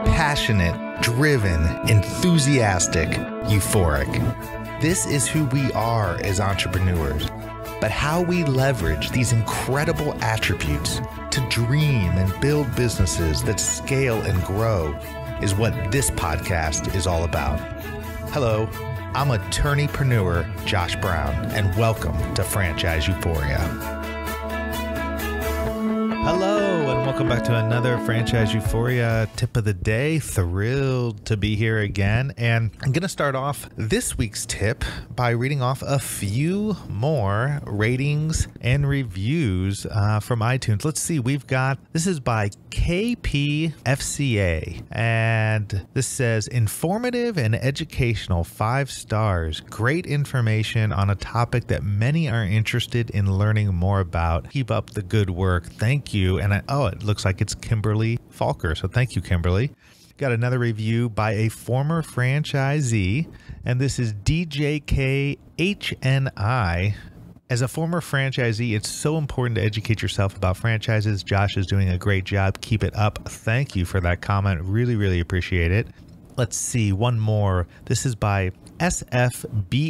Passionate, driven, enthusiastic, euphoric. This is who we are as entrepreneurs. But how we leverage these incredible attributes to dream and build businesses that scale and grow is what this podcast is all about. Hello, I'm attorneypreneur Josh Brown, and welcome to Franchise Euphoria. Hello, and welcome back to another Franchise Euphoria tip of the day. Thrilled to be here again. And I'm going to start off this week's tip by reading off a few more ratings and reviews from iTunes. Let's see, this is by KPFCA, and this says, informative and educational, 5 stars, great information on a topic that many are interested in learning more about. Keep up the good work. Thank you. And it looks like it's Kimberly Falker. So thank you, Kimberly. Got another review by a former franchisee, and this is DJKHNI. As a former franchisee, it's so important to educate yourself about franchises. Josh is doing a great job. Keep it up. Thank you for that comment. Really, really appreciate it. Let's see, one more. This is by SFBAYP.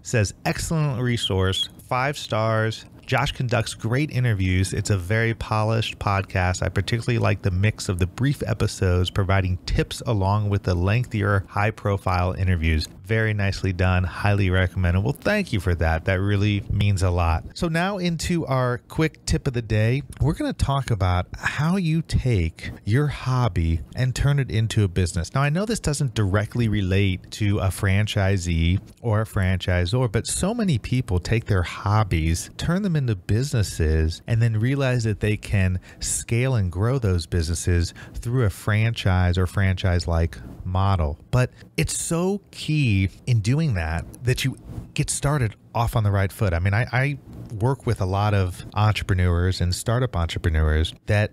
Says, excellent resource, 5 stars. Josh conducts great interviews. It's a very polished podcast. I particularly like the mix of the brief episodes providing tips along with the lengthier, high-profile interviews. Very nicely done. Highly recommended. Well, thank you for that. That really means a lot. So now into our quick tip of the day. We're going to talk about how you take your hobby and turn it into a business. Now, I know this doesn't directly relate to a franchisee or a franchisor, but so many people take their hobbies, turn them into businesses, and then realize that they can scale and grow those businesses through a franchise or franchise-like model. But it's so key in doing that you get started off on the right foot. I mean, I work with a lot of entrepreneurs and startup entrepreneurs that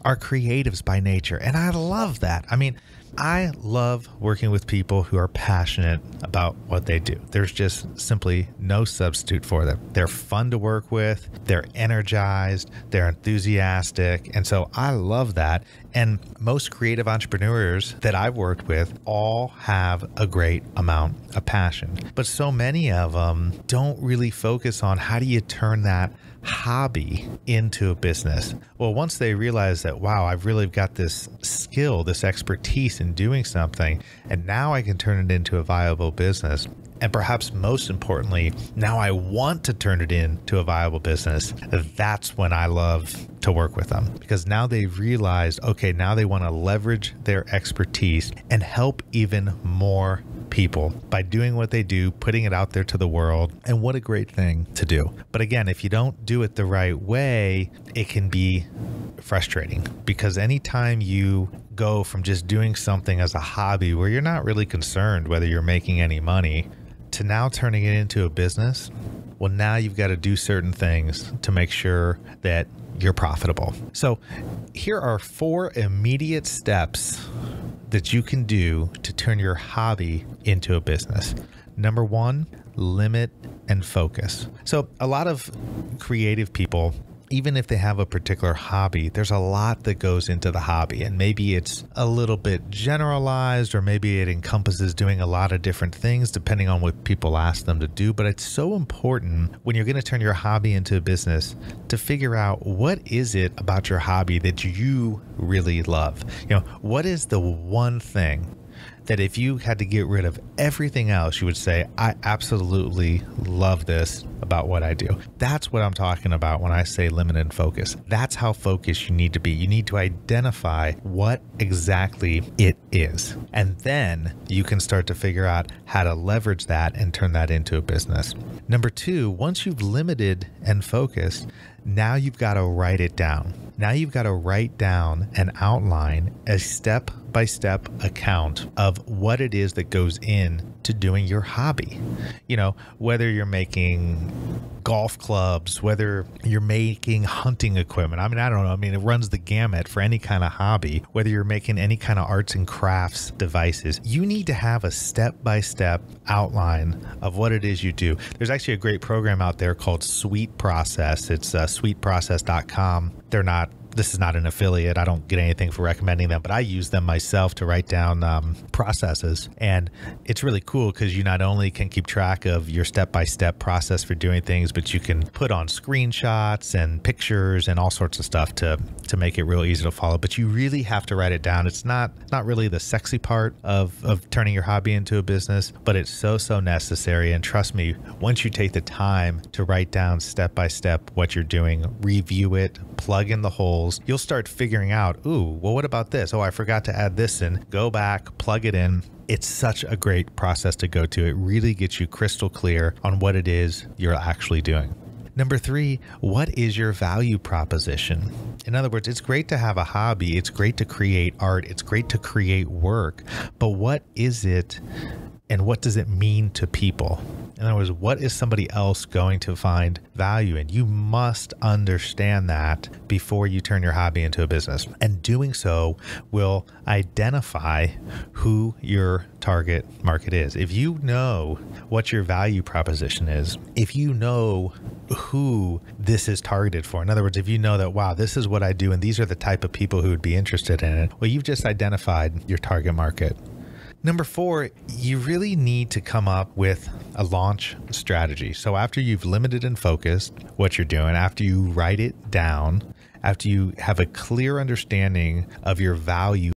are creatives by nature, and I love that. I mean, I love working with people who are passionate about what they do. There's just simply no substitute for them. They're fun to work with, they're energized, they're enthusiastic, and so I love that. And most creative entrepreneurs that I've worked with all have a great amount of passion. But so many of them don't really focus on how do you turn that hobby into a business. Well, once they realize that, wow, I've really got this skill, this expertise in doing something, and now I can turn it into a viable business. And perhaps most importantly, now I want to turn it into a viable business. That's when I love to work with them, because now they've realized, okay, now they want to leverage their expertise and help even more people by doing what they do, putting it out there to the world. And what a great thing to do. But again, if you don't do it the right way, it can be frustrating, because anytime you go from just doing something as a hobby where you're not really concerned whether you're making any money to now turning it into a business, well, now you've got to do certain things to make sure that you're profitable. So here are 4 immediate steps that you can do to turn your hobby into a business. Number 1, limit and focus. So a lot of creative people, even if they have a particular hobby, there's a lot that goes into the hobby, and maybe it's a little bit generalized, or maybe it encompasses doing a lot of different things depending on what people ask them to do. But it's so important when you're going to turn your hobby into a business to figure out, what is it about your hobby that you really love? You know, what is the one thing that if you had to get rid of everything else, you would say, I absolutely love this about what I do? That's what I'm talking about when I say limit and focus. That's how focused you need to be. You need to identify what exactly it is. And then you can start to figure out how to leverage that and turn that into a business. Number 2, once you've limited and focused, now you've got to write it down. Now you've got to write down and outline a step-by-step account of what it is that goes in to doing your hobby. You know, whether you're making golf clubs, whether you're making hunting equipment. I mean, I don't know. I mean, it runs the gamut for any kind of hobby, whether you're making any kind of arts and crafts devices. You need to have a step-by-step outline of what it is you do. There's actually a great program out there called SweetProcess. It's sweetprocess.com. This is not an affiliate. I don't get anything for recommending them, but I use them myself to write down processes. And it's really cool because you not only can keep track of your step-by-step process for doing things, but you can put on screenshots and pictures and all sorts of stuff to make it real easy to follow. But you really have to write it down. It's not really the sexy part of turning your hobby into a business, but it's so necessary. And trust me, once you take the time to write down step-by-step what you're doing, review it, plug in the holes, you'll start figuring out, ooh, well, what about this? Oh, I forgot to add this in. Go back, plug it in. It's such a great process to go to. It really gets you crystal clear on what it is you're actually doing. Number 3, what is your value proposition? In other words, it's great to have a hobby. It's great to create art. It's great to create work. But what is it and what does it mean to people? In other words, what is somebody else going to find value in? You must understand that before you turn your hobby into a business. And doing so will identify who your target market is. If you know what your value proposition is, if you know who this is targeted for, in other words, if you know that, wow, this is what I do and these are the type of people who would be interested in it, well, you've just identified your target market. Number 4, you really need to come up with a launch strategy. So after you've limited and focused what you're doing, after you write it down, after you have a clear understanding of your value